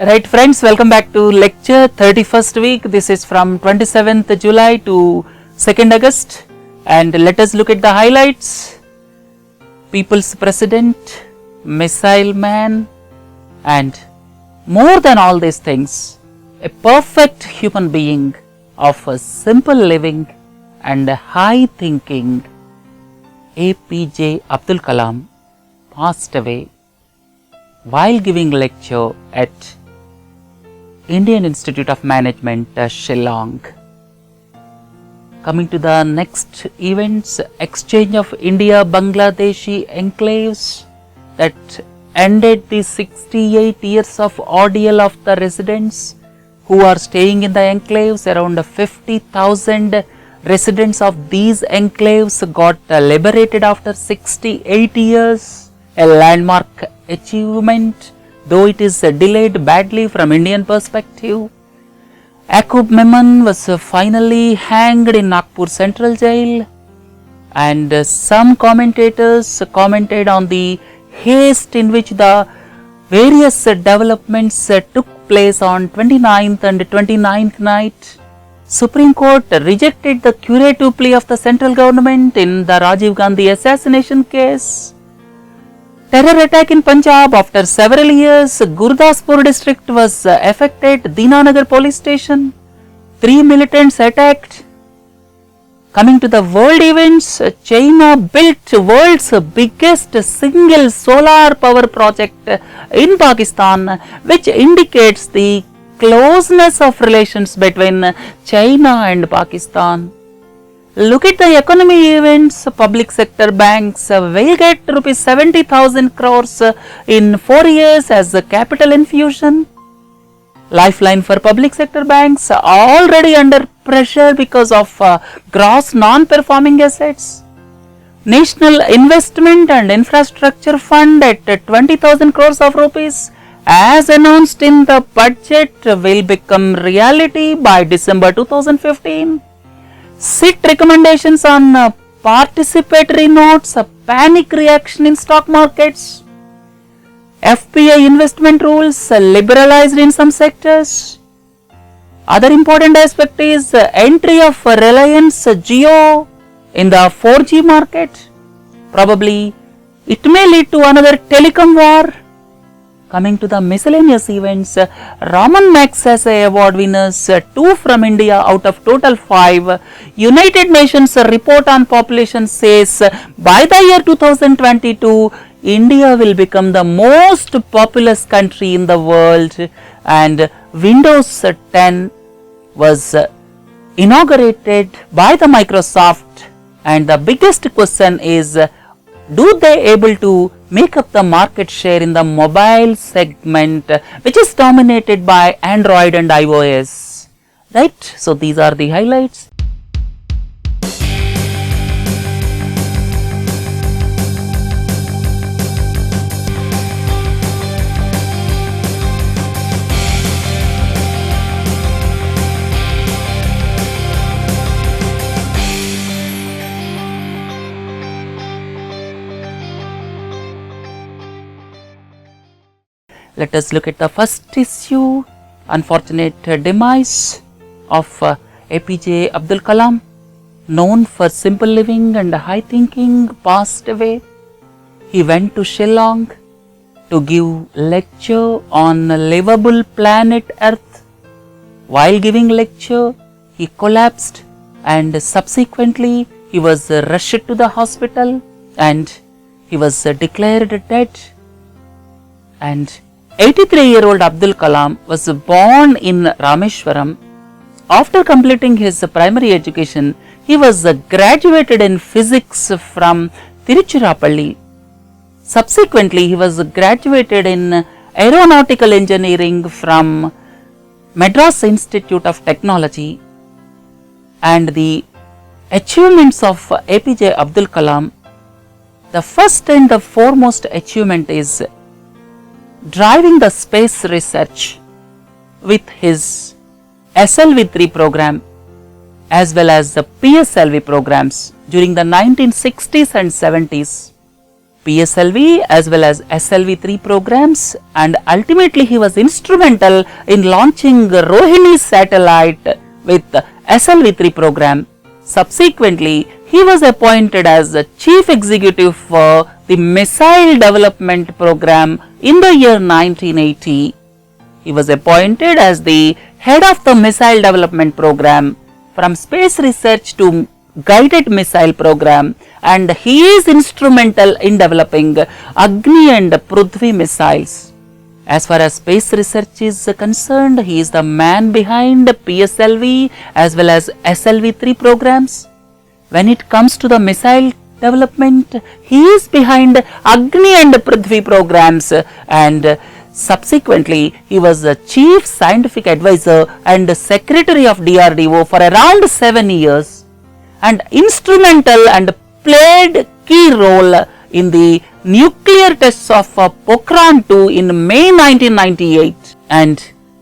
Right friends, welcome back to lecture 31st week. This is from 27th July to 2nd August and let us look at the highlights. People's President, Missile Man, and more than all these things, a perfect human being of a simple living and high thinking, APJ Abdul Kalam passed away while giving lecture at Indian Institute of Management, Shillong. Coming to the next events, exchange of India-Bangladeshi enclaves that ended the 68 years of ordeal of the residents who are staying in the enclaves. Around 50,000 residents of these enclaves got liberated after 68 years, a landmark achievement, though it is delayed badly from Indian perspective. Yaqub Memon was finally hanged in Nagpur Central Jail, and some commentators commented on the haste in which the various developments took place on 29th and 29th night. Supreme Court rejected the curative plea of the central government in the Rajiv Gandhi assassination case. Terror attack in Punjab after several years. Gurdaspur district was affected. Dinanagar police station. 3 militants attacked. Coming to the world events, China built world's biggest single solar power project in Pakistan, which indicates the closeness of relations between China and Pakistan. Look at the economy events. Public sector banks will get rupees 70,000 crores in 4 years as a capital infusion. Lifeline for public sector banks already under pressure because of gross non-performing assets. National Investment and Infrastructure Fund at 20,000 crores of rupees as announced in the budget will become reality by December 2015. SIT recommendations on participatory notes, a panic reaction in stock markets. FPI investment rules liberalized in some sectors. Other important aspect is entry of Reliance Jio in the 4G market. Probably it may lead to another telecom war. Coming to the miscellaneous events, Ramon Magsaysay award winners, 2 from India out of total 5. United Nations report on population says by the year 2022, India will become the most populous country in the world, and Windows 10 was inaugurated by the Microsoft, and the biggest question is, do they able to make up the market share in the mobile segment, which is dominated by Android and iOS, right? So these are the highlights. Let us look at the first issue, unfortunate demise of APJ Abdul Kalam, known for simple living and high thinking, passed away. He went to Shillong to give lecture on livable planet Earth. While giving lecture, he collapsed and subsequently he was rushed to the hospital and he was declared dead. And 83-year-old Abdul Kalam was born in Rameshwaram. After completing his primary education, he was graduated in physics from Tiruchirappalli. Subsequently, he was graduated in aeronautical engineering from Madras Institute of Technology. And the achievements of APJ Abdul Kalam, the first and the foremost achievement is driving the space research with his SLV3 program as well as the PSLV programs during the 1960s and 70s. PSLV as well as SLV-3 programs, and ultimately he was instrumental in launching Rohini satellite with SLV-3 program. Subsequently, he was appointed as the chief executive for the missile development program in the year 1980. He was appointed as the head of the missile development program from space research to guided missile program, and he is instrumental in developing Agni and Prithvi missiles. As far as space research is concerned, he is the man behind PSLV as well as SLV-3 programs. When it comes to the missile development, he is behind Agni and Prithvi programs, and subsequently he was the chief scientific advisor and secretary of DRDO for around 7 years, and instrumental and played key role in the nuclear tests of Pokhran 2 in May 1998, and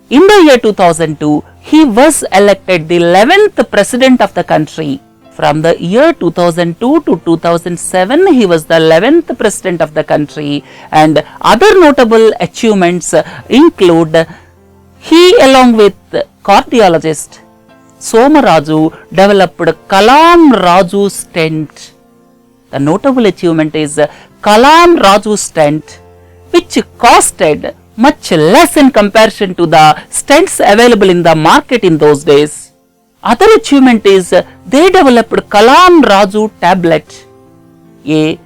in the year 2002 he was elected the 11th president of the country. From the year 2002 to 2007 he was the 11th president of the country, and other notable achievements include he along with cardiologist Somaraju developed Kalam Raju stent. The notable achievement is Kalam Raju stent, which costed much less in comparison to the stents available in the market in those days. Other achievement is they developed Kalam Raju tablet, a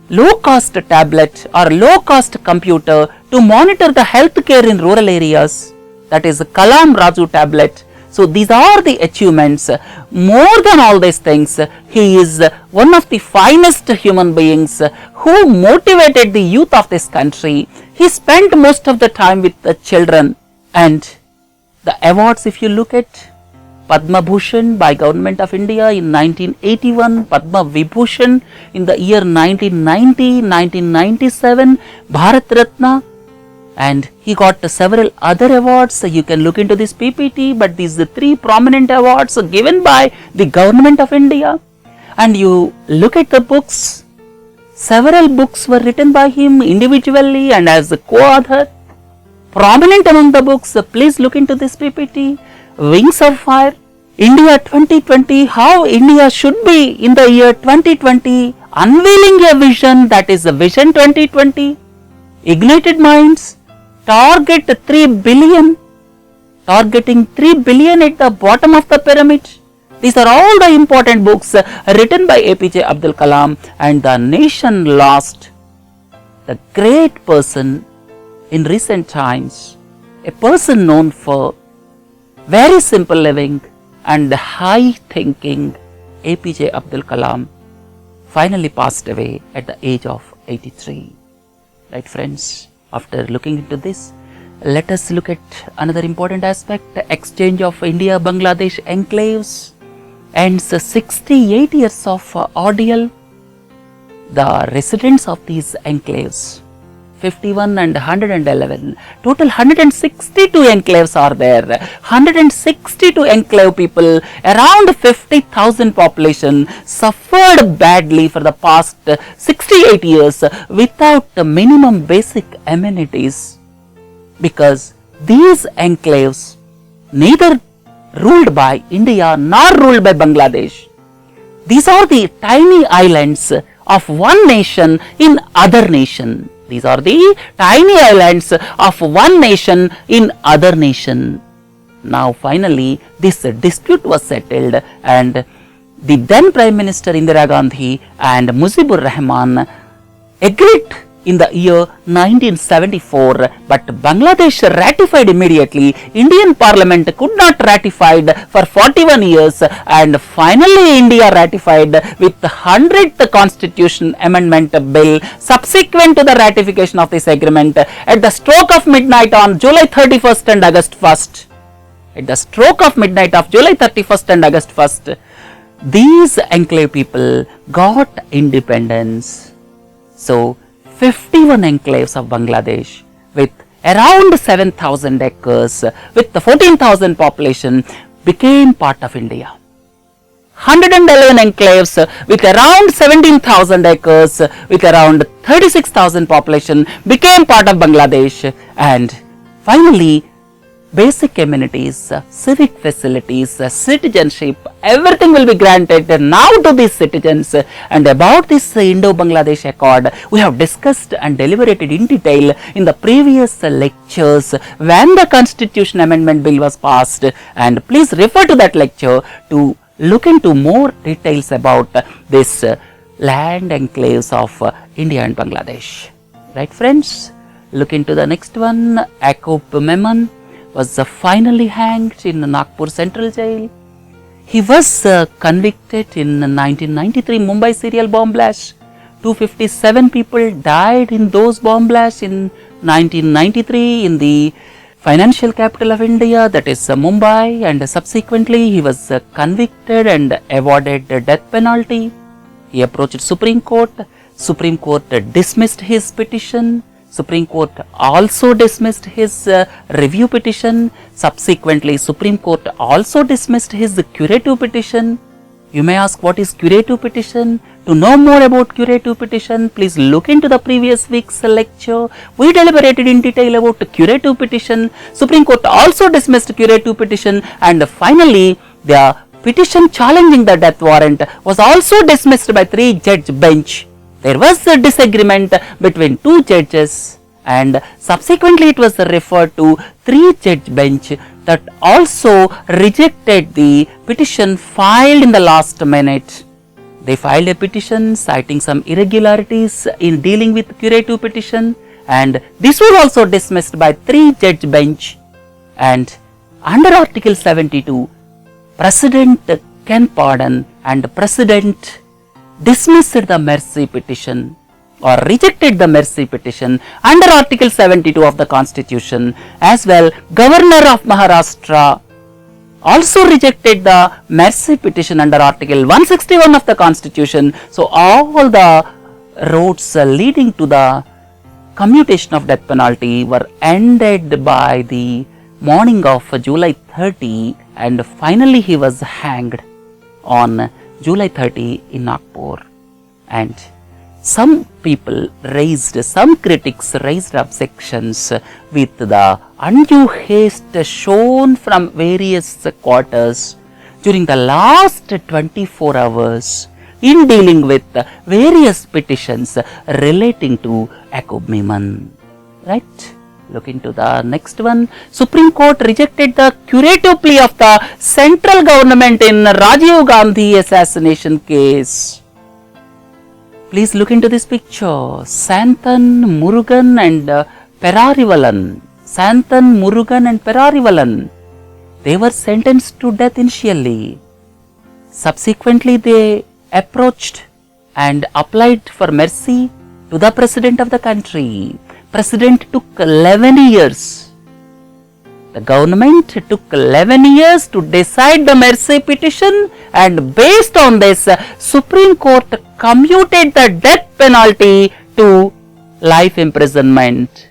low cost tablet or low cost computer to monitor the healthcare in rural areas. That is Kalam Raju tablet. So these are the achievements. More than all these things, he is one of the finest human beings who motivated the youth of this country. He spent most of the time with the children, and the awards, if you look at Padma Bhushan by Government of India in 1981, Padma Vibhushan in the year 1990, 1997, Bharat Ratna, and he got several other awards. You can look into this PPT, but these are the 3 prominent awards given by the Government of India. And you look at the books, several books were written by him individually and as a co-author. Prominent among the books, please look into this PPT, Wings of Fire, India 2020, how India should be in the year 2020, unveiling a vision, that is the Vision 2020, Ignited Minds, Target 3 billion, targeting 3 billion at the bottom of the pyramid. These are all the important books written by APJ Abdul Kalam, and the nation lost the great person in recent times, a person known for very simple living and high thinking. APJ Abdul Kalam finally passed away at the age of 83. Right, friends? After looking into this, let us look at another important aspect. The exchange of India-Bangladesh enclaves ends 68 years of ordeal. The residents of these enclaves, 51 and 111, total 162 enclaves are there. 162 enclave people, around 50,000 population, suffered badly for the past 68 years without minimum basic amenities, because these enclaves neither ruled by India nor ruled by Bangladesh. These are the tiny islands of one nation in other nation. These are the tiny islands of one nation in other nation. Now finally this dispute was settled, and the then Prime Minister Indira Gandhi and Mujibur Rahman agreed in the year 1974, but Bangladesh ratified immediately. Indian Parliament could not ratify for 41 years, and finally India ratified with the 100th Constitution Amendment Bill subsequent to the ratification of this agreement at the stroke of midnight on July 31st and August 1st. At the stroke of midnight of July 31st and August 1st, these enclave people got independence. So 51 enclaves of Bangladesh with around 7,000 acres with the 14,000 population became part of India. 111 enclaves with around 17,000 acres with around 36,000 population became part of Bangladesh. And finally, basic amenities, civic facilities, citizenship, everything will be granted now to these citizens. And about this Indo-Bangladesh Accord, we have discussed and deliberated in detail in the previous lectures when the Constitution Amendment Bill was passed. And please refer to that lecture to look into more details about this land enclaves of India and Bangladesh. Right, friends? Look into the next one. Yaqub Memon was finally hanged in Nagpur Central Jail. He was convicted in 1993 Mumbai serial bomb blast. 257 people died in those bomb blasts in 1993 in the financial capital of India, that is Mumbai, and subsequently he was convicted and awarded the death penalty. He approached Supreme Court. Supreme Court dismissed his petition. Supreme Court also dismissed his review petition. Subsequently, Supreme Court also dismissed his curative petition. You may ask, what is curative petition? To know more about curative petition, please look into the previous week's lecture. We deliberated in detail about curative petition. Supreme Court also dismissed curative petition, and finally, the petition challenging the death warrant was also dismissed by 3-judge bench. There was a disagreement between 2 judges, and subsequently it was referred to 3-judge bench that also rejected the petition filed in the last minute. They filed a petition citing some irregularities in dealing with curative petition, and this was also dismissed by 3-judge bench. And under Article 72, President can pardon, and President dismissed the mercy petition or rejected the mercy petition under Article 72 of the Constitution. As well, Governor of Maharashtra also rejected the mercy petition under Article 161 of the Constitution. So, all the roads leading to the commutation of death penalty were ended by the morning of July 30, and finally he was hanged on July 30 in Nagpur. And some critics raised objections with the undue haste shown from various quarters during the last 24 hours in dealing with various petitions relating to Yaqub Memon. Right? Look into the next one. Supreme Court rejected the curative plea of the central government in Rajiv Gandhi assassination case. Please look into this picture. Santhan, Murugan and Perarivalan. Santhan, Murugan and Perarivalan. They were sentenced to death initially. Subsequently, they approached and applied for mercy to the President of the country. President took 11 years. The government took 11 years to decide the mercy petition, and based on this, Supreme Court commuted the death penalty to life imprisonment.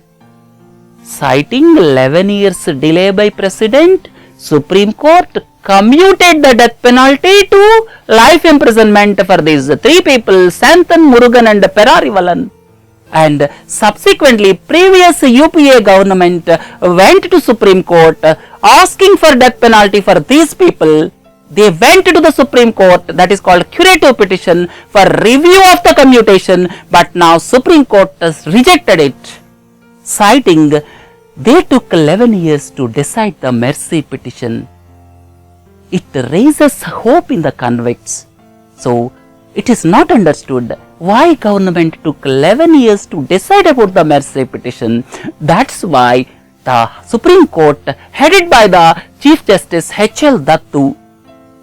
Citing 11 years delay by President, Supreme Court commuted the death penalty to life imprisonment for these 3 people, Santhan, Murugan and Perarivalan. And subsequently, previous UPA government went to Supreme Court asking for death penalty for these people. They went to the Supreme Court, that is called curative petition, for review of the commutation, but now Supreme Court has rejected it, citing they took 11 years to decide the mercy petition. It raises hope in the convicts. So, it is not understood why government took 11 years to decide about the mercy petition. That's why the Supreme Court, headed by the Chief Justice H.L. Dattu,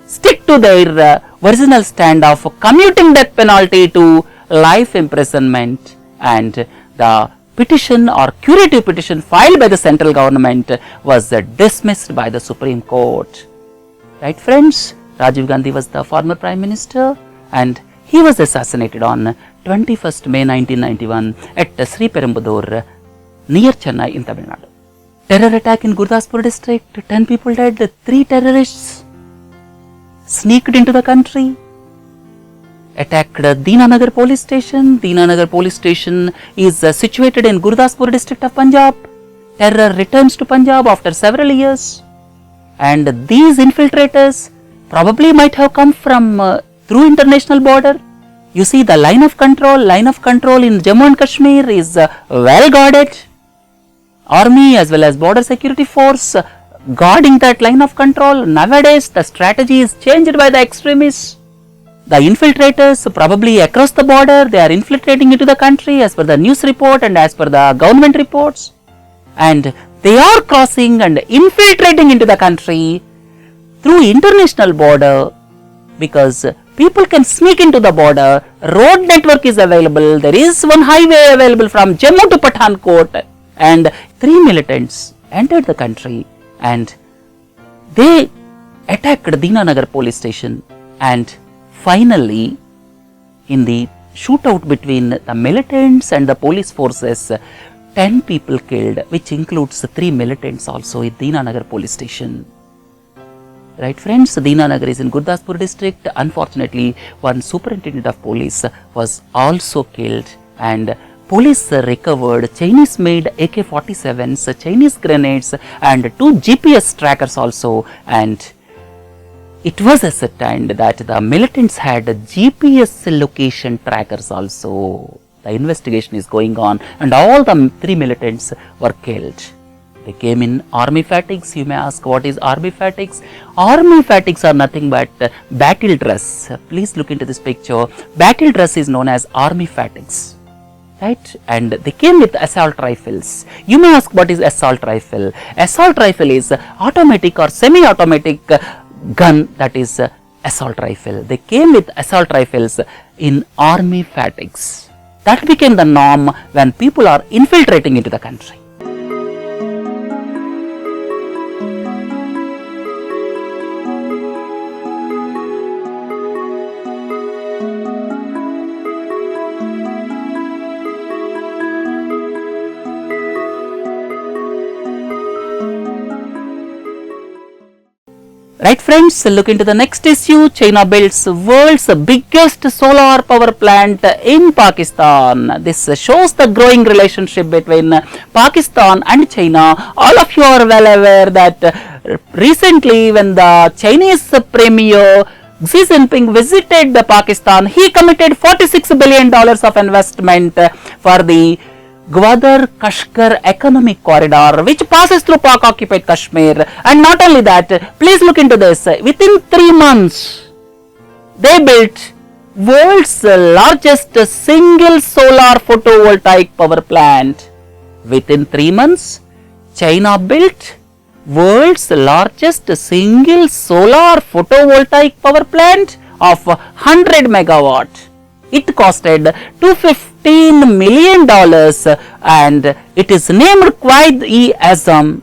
stick to their original stand of commuting death penalty to life imprisonment, and the petition or curative petition filed by the central government was dismissed by the Supreme Court. Right, friends? Rajiv Gandhi was the former Prime Minister, and he was assassinated on 21st May 1991 at Sriperumbudur, near Chennai in Tamil Nadu. Terror attack in Gurdaspur district, 10 people dead, 3 terrorists. sneaked into the country, attacked Deenanagar police station. Deenanagar police station is situated in Gurdaspur district of Punjab. Terror returns to Punjab after several years, and these infiltrators probably might have come from through international border. You see the line of control in Jammu and Kashmir is well guarded. Army as well as border security force guarding that line of control. Nowadays the strategy is changed by the extremists. The infiltrators probably across the border, they are infiltrating into the country as per the news report and as per the government reports, and they are crossing and infiltrating into the country through international border, because people can sneak into the border. Road network is available. There is one highway available from Jammu to Pathankot, and 3 militants entered the country and they attacked Deenanagar police station, and finally in the shootout between the militants and the police forces, 10 people killed, which includes 3 militants also in Deenanagar police station. Right friends, Deenanagar is in Gurdaspur district. Unfortunately, one superintendent of police was also killed, and police recovered Chinese made AK-47s, Chinese grenades and 2 GPS trackers also, and it was ascertained that the militants had GPS location trackers also. The investigation is going on and all the 3 militants were killed. They came in army fatigues. You may ask, what is army fatigues? Army fatigues are nothing but battle dress. Please look into this picture. Battle dress is known as army fatigues, right? And they came with assault rifles. You may ask, what is assault rifle? Assault rifle is automatic or semi-automatic gun, that is assault rifle. They came with assault rifles in army fatigues. That became the norm when people are infiltrating into the country. Right friends, look into the next issue. China builds world's biggest solar power plant in Pakistan. This shows the growing relationship between Pakistan and China. All of you are well aware that recently when the Chinese Premier Xi Jinping visited Pakistan, he committed $46 billion of investment for the Gwadar-Kashgar economic corridor, which passes through Pak-occupied Kashmir. And not only that, please look into this. Within 3 months, they built world's largest single solar photovoltaic power plant. Within 3 months, China built world's largest single solar photovoltaic power plant of 100 megawatt. It costed $215 million and it is named Quaid-e-Azam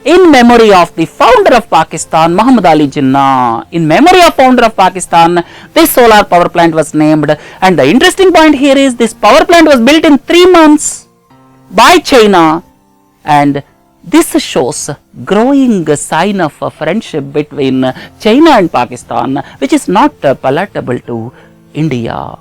in memory of the founder of Pakistan, Muhammad Ali Jinnah. In memory of founder of Pakistan, this solar power plant was named. And the interesting point here is this power plant was built in 3 months by China, and this shows growing sign of friendship between China and Pakistan, which is not palatable to India.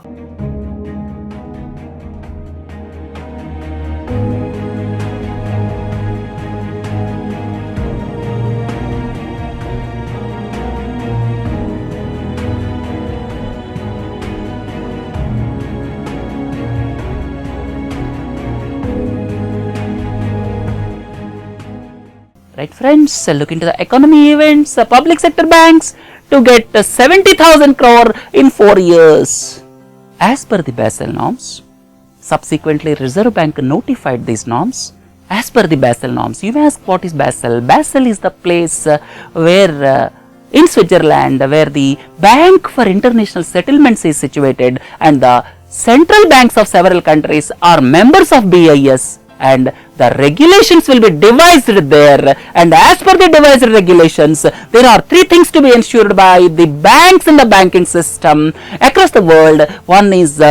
Right friends, look into the economy events. Public sector banks to get 70,000 crore in 4 years. As per the Basel norms, subsequently Reserve Bank notified these norms. As per the Basel norms, you may ask, what is Basel? Basel is the place where in Switzerland, where the Bank for International Settlements is situated, and the central banks of several countries are members of BIS, and the regulations will be devised there. And as per the devised regulations, there are 3 things to be ensured by the banks in the banking system across the world. One is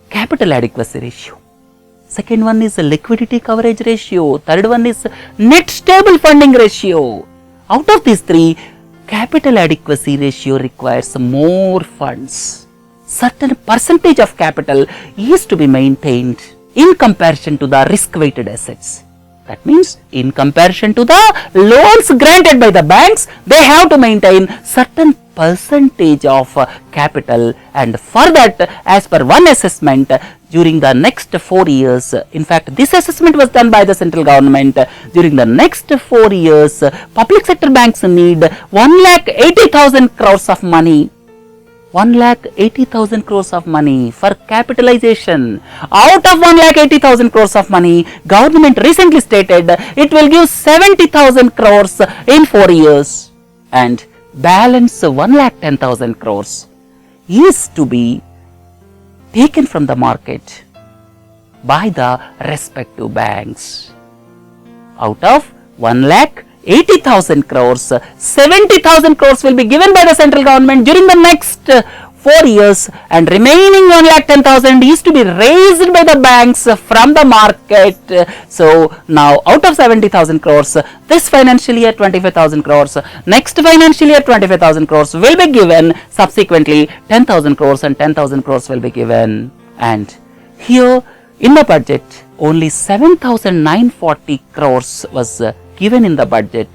capital adequacy ratio. Second one is liquidity coverage ratio. Third one is net stable funding ratio. Out of these 3, capital adequacy ratio requires more funds. Certain percentage of capital is to be maintained in comparison to the risk-weighted assets. That means in comparison to the loans granted by the banks, they have to maintain certain percentage of capital, and for that, as per one assessment, during the next 4 years, in fact this assessment was done by the central government, during the next 4 years, public sector banks need 1,80,000 crores of money. 1,80,000 crores of money for capitalization. Out of 1,80,000 crores of money, government recently stated it will give 70,000 crores in 4 years, and balance 1,10,000 crores is to be taken from the market by the respective banks. Out of 1,80,000 crores, 70,000 crores will be given by the central government during the next 4 years, and remaining 1,10,000 is to be raised by the banks from the market. So now out of 70,000 crores, this financial year 25,000 crores, next financial year 25,000 crores will be given, subsequently 10,000 crores and 10,000 crores will be given. And here in the budget, only 7,940 crores was given in the budget.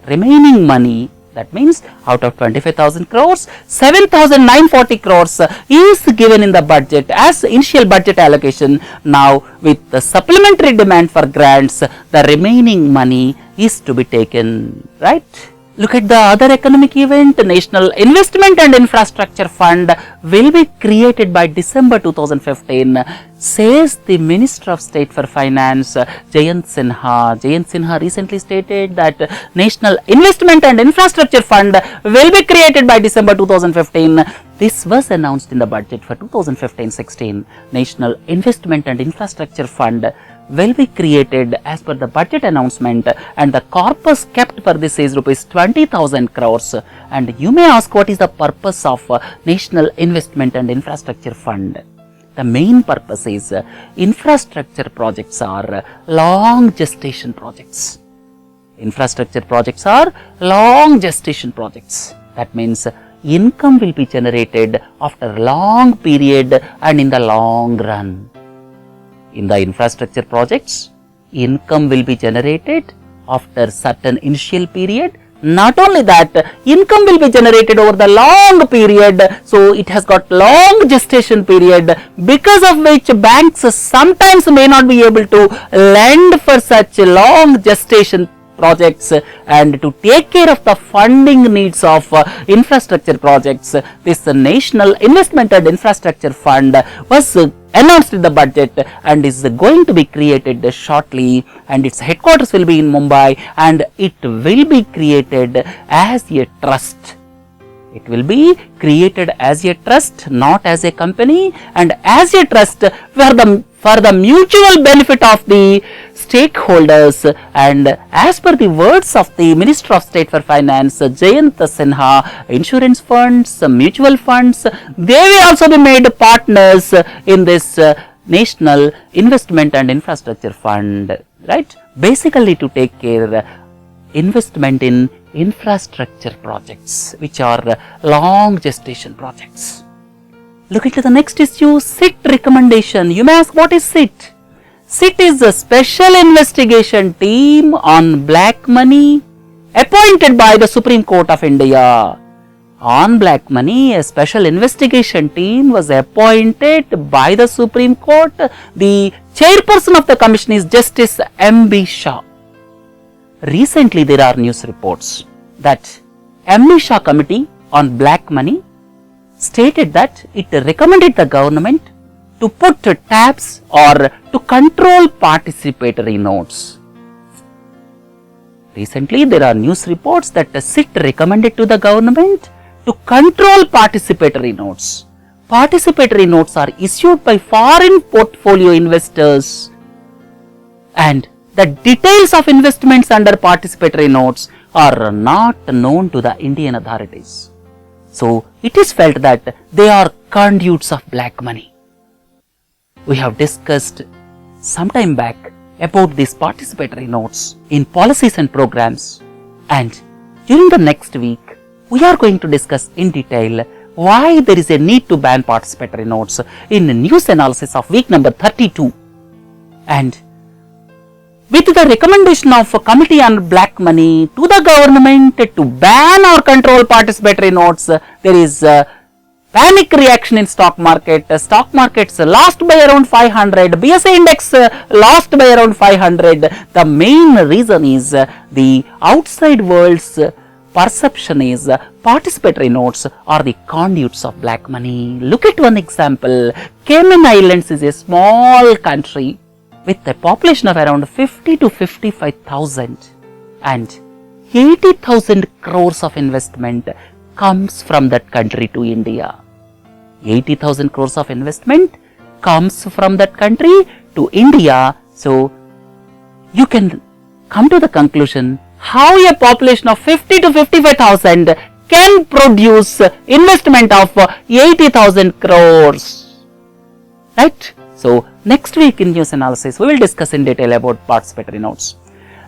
Remaining money, that means out of 25,000 crores, 7,940 crores is given in the budget as initial budget allocation. Now with the supplementary demand for grants, the remaining money is to be taken, right? Look at the other economic event. National Investment and Infrastructure Fund will be created by December 2015, says the Minister of State for Finance, Jayant Sinha. Jayant Sinha recently stated that National Investment and Infrastructure Fund will be created by December 2015. This was announced in the budget for 2015-16. National Investment and Infrastructure Fund will be created as per the budget announcement, and the corpus kept for this is rupees 20,000 crores. And you may ask, what is the purpose of National Investment and Infrastructure Fund? The main purpose is infrastructure projects are long gestation projects. Infrastructure projects are long gestation projects. That means income will be generated after a long period and in the long run. In the infrastructure projects, income will be generated after certain initial period. Not only that, income will be generated over the long period, so it has got long gestation period, because of which banks sometimes may not be able to lend for such long gestation projects, and to take care of the funding needs of infrastructure projects, this National Investment and Infrastructure Fund was announced in the budget and is going to be created shortly, and its headquarters will be in Mumbai, and it will be created as a trust. It will be created as a trust, not as a company, and as a trust for the mutual benefit of the stakeholders. And as per the words of the Minister of State for Finance, Jayant Sinha, insurance funds, mutual funds, they will also be made partners in this National Investment and Infrastructure Fund, right? Basically to take care investment in infrastructure projects, which are long gestation projects. Look at the next issue, SIT recommendation. You may ask, what is SIT? SIT is a special investigation team on black money appointed by the Supreme Court of India. On black money, a special investigation team was appointed by the Supreme Court. The chairperson of the commission is Justice M.B. Shah. Recently, there are news reports that M.B. Shah Committee on Black Money stated that it recommended the government to put tabs or to control participatory notes. Recently, there are news reports that the SIT recommended to the government to control participatory notes. Participatory notes are issued by foreign portfolio investors, and the details of investments under participatory notes are not known to the Indian authorities. So, it is felt that they are conduits of black money. We have discussed some time back about these participatory notes in policies and programs, and during the next week, we are going to discuss in detail why there is a need to ban participatory notes in news analysis of week number 32. And with the recommendation of a committee on black money to the government to ban or control participatory notes, there is panic reaction in stock market. Stock markets lost by around 500. BSE index lost by around 500. The main reason is the outside world's perception is participatory notes are the conduits of black money. Look at one example. Cayman Islands is a small country with a population of around 50 to 55,000 and 80,000 crores of investment comes from that country to India. 80,000 crores of investment comes from that country to India. So you can come to the conclusion how a population of 50 to 55,000 can produce investment of 80,000 crores. Right? So next week in news analysis, we will discuss in detail about participatory notes.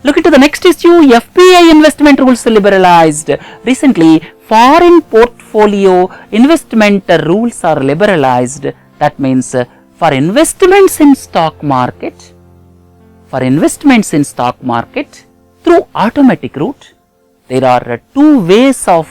Look into the next issue, FPI investment rules liberalized. Recently, foreign portfolio investment rules are liberalized. That means for investments in stock market, through automatic route, there are two ways of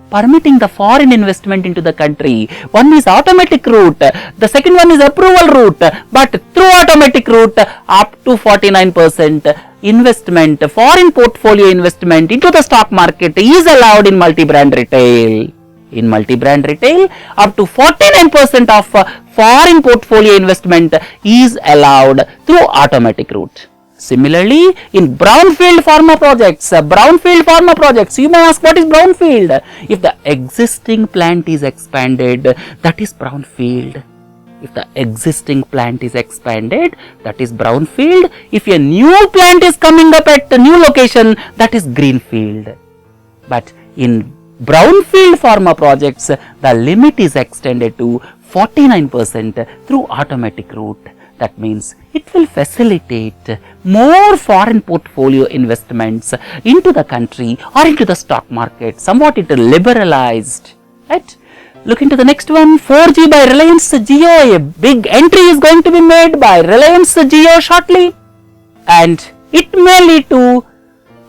permitting the foreign investment into the country. One is automatic route, the second one is approval route, but through automatic route up to 49% investment, foreign portfolio investment into the stock market is allowed in multi-brand retail. In multi-brand retail, up to 49% of foreign portfolio investment is allowed through automatic route. Similarly, in brownfield pharma projects, you may ask what is brownfield? If the existing plant is expanded, that is brownfield. If the existing plant is expanded, that is brownfield. If a new plant is coming up at a new location, that is greenfield. But in brownfield pharma projects, the limit is extended to 49% through automatic route. That means it will facilitate more foreign portfolio investments into the country or into the stock market. Somewhat it liberalized. Right? Look into the next one, 4G by Reliance Jio. A big entry is going to be made by Reliance Jio shortly. And it may lead to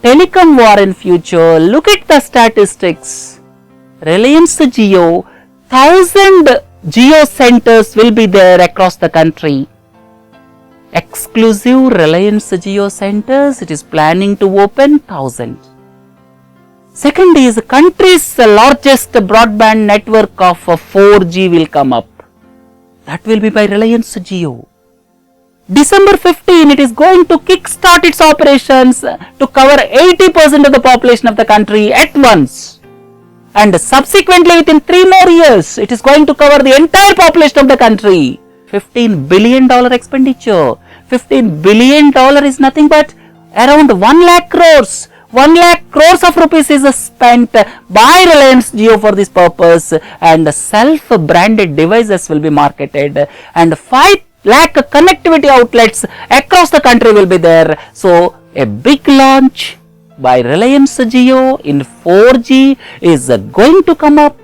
telecom war in future. Look at the statistics. Reliance Jio, 1,000 Jio centers will be there across the country. Exclusive Reliance Jio centers, it is planning to open 1,000. Second is country's largest broadband network of 4G will come up. That will be by Reliance Jio. December 15, it is going to kickstart its operations to cover 80% of the population of the country at once. And subsequently within 3 more years, it is going to cover the entire population of the country. $15 billion expenditure. $15 billion is nothing but around 1 lakh crores. 1 lakh crores of rupees is spent by Reliance Jio for this purpose, and self-branded devices will be marketed, and 5 lakh connectivity outlets across the country will be there. So a big launch by Reliance Jio in 4G is going to come up.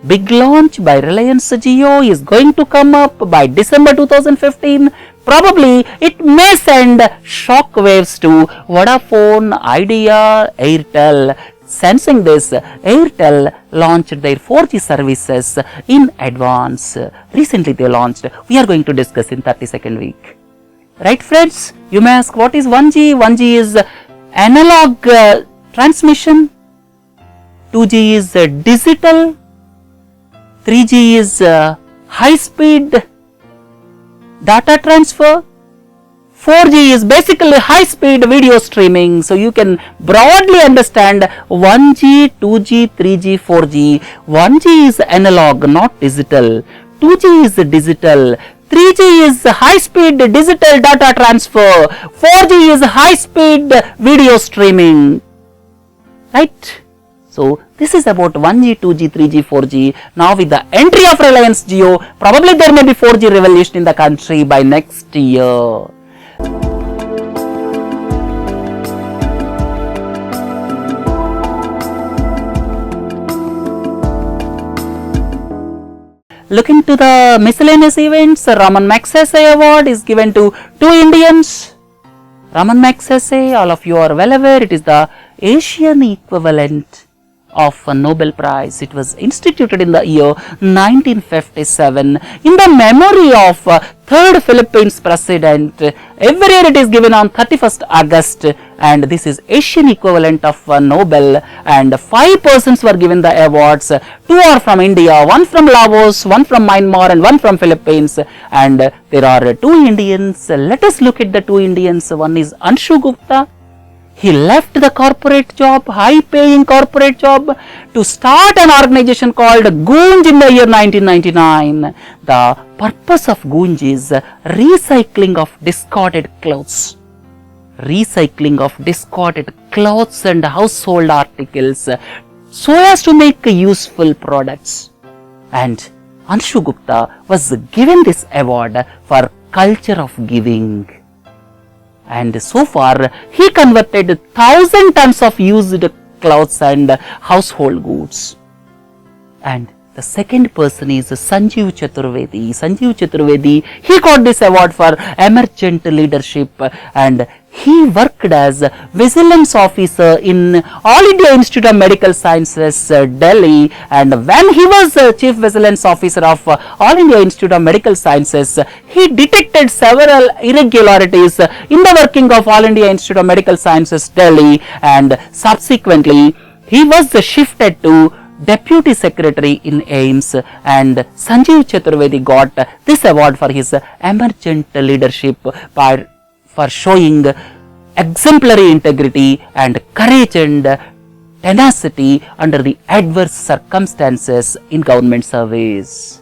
Big launch by Reliance Jio is going to come up by December 2015. Probably it may send shock waves to Vodafone, Idea, Airtel. Sensing this, Airtel launched their 4G services in advance. Recently they launched. We are going to discuss in 32nd week. Right friends? You may ask what is 1G? 1G is analog transmission. 2G is digital. 3G is high speed data transfer. 4G is basically high speed video streaming. So you can broadly understand 1G, 2G, 3G, 4G. 1G is analog, not digital. 2G is digital. 3G is high speed digital data transfer. 4G is high speed video streaming. Right? So this is about 1G, 2G, 3G, 4G. Now with the entry of Reliance Jio, probably there may be 4G revolution in the country by next year. look into the miscellaneous events. Ramon Magsaysay award is given to two Indians. Ramon Magsaysay, all of you are well aware, it is the Asian equivalent of a Nobel Prize. It was instituted in the year 1957 in the memory of third Philippines president. Every year it is given on 31st August, and this is Asian equivalent of Nobel, and 5 persons were given the awards. 2 are from India, 1 from Laos, 1 from Myanmar and 1 from Philippines, and there are 2 Indians. Let us look at the 2 Indians. One is Anshu Gupta. He left the corporate job, high-paying corporate job, to start an organization called Gunj in the year 1999. The purpose of Gunj is recycling of discarded clothes. Recycling of discarded clothes and household articles so as to make useful products. And Anshu Gupta was given this award for culture of giving. And so far, he converted 1,000 tons of used clothes and household goods. And the second person is Sanjeev Chaturvedi. Sanjeev Chaturvedi, he got this award for emergent leadership, and he worked as vigilance officer in All India Institute of Medical Sciences, Delhi, and when he was chief vigilance officer of All India Institute of Medical Sciences, he detected several irregularities in the working of All India Institute of Medical Sciences, Delhi, and subsequently he was shifted to Deputy Secretary in AIIMS, and Sanjeev Chaturvedi got this award for his emergent leadership for showing exemplary integrity and courage and tenacity under the adverse circumstances in government service.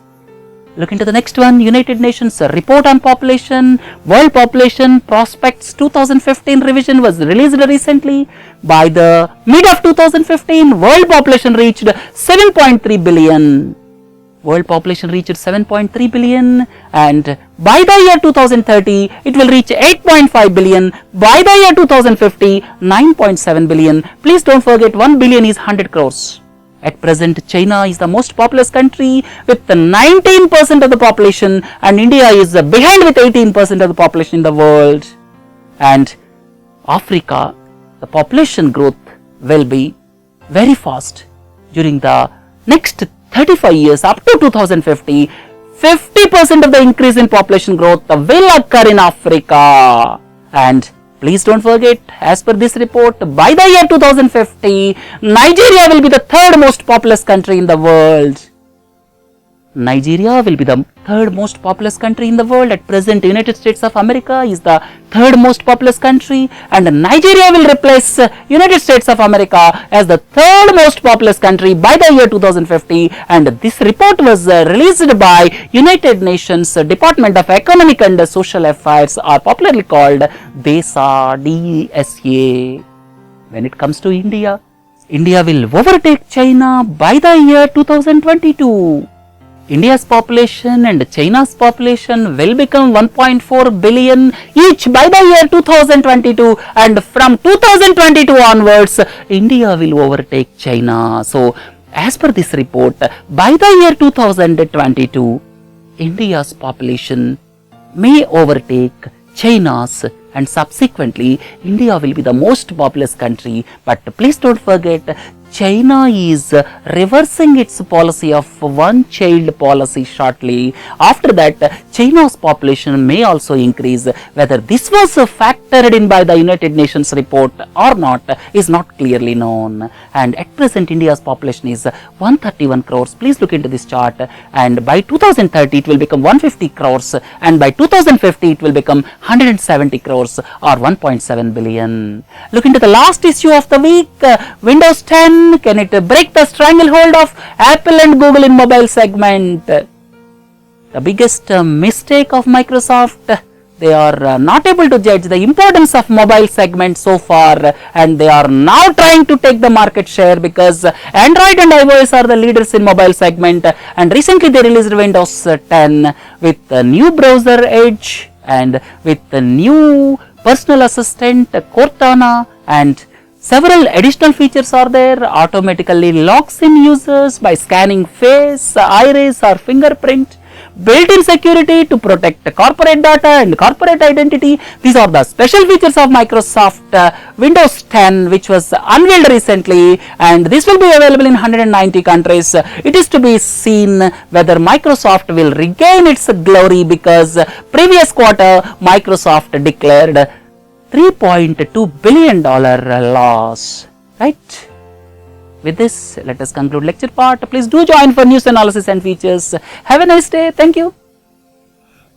Look into the next one. United Nations Report on Population, World Population Prospects 2015 revision was released recently. By the mid of 2015, world population reached 7.3 billion. World population reached 7.3 billion, and by the year 2030, it will reach 8.5 billion. By the year 2050, 9.7 billion. Please don't forget, 1 billion is 100 crores. At present, China is the most populous country with 19% of the population, and India is behind with 18% of the population in the world. And Africa, the population growth will be very fast during the next 35 years up to 2050. 50% of the increase in population growth will occur in Africa. And please don't forget, as per this report, by the year 2050, Nigeria will be the third most populous country in the world. Nigeria will be the third most populous country in the world. At present, United States of America is the third most populous country, and Nigeria will replace United States of America as the third most populous country by the year 2050. And this report was released by United Nations Department of Economic and Social Affairs, or popularly called DESA, DESA. When it comes to India, India will overtake China by the year 2022. India's population and China's population will become 1.4 billion each by the year 2022, and from 2022 onwards, India will overtake China. So, as per this report, by the year 2022, India's population may overtake China's, and subsequently, India will be the most populous country. But please don't forget, China is reversing its policy of one-child policy shortly. After that, China's population may also increase. Whether this was factored in by the United Nations report or not is not clearly known. And at present, India's population is 131 crores. Please look into this chart. And by 2030, it will become 150 crores. And by 2050, it will become 170 crores, or 1.7 billion. Look into the last issue of the week. Windows 10. Can it break the stranglehold of Apple and Google in mobile segment? The biggest mistake of Microsoft, they are not able to judge the importance of mobile segment so far, and they are now trying to take the market share because Android and iOS are the leaders in mobile segment, and recently they released Windows 10 with the new browser Edge and with the new personal assistant Cortana, and Several additional features are there. Automatically locks in users by scanning face, iris or fingerprint. Built-in security to protect corporate data and corporate identity. These are the special features of Microsoft Windows 10, which was unveiled recently, and this will be available in 190 countries. It is to be seen whether Microsoft will regain its glory, because previous quarter Microsoft declared $3.2 billion loss, right? With this, let us conclude lecture part. Please do join for news analysis and features. Have a nice day. Thank you.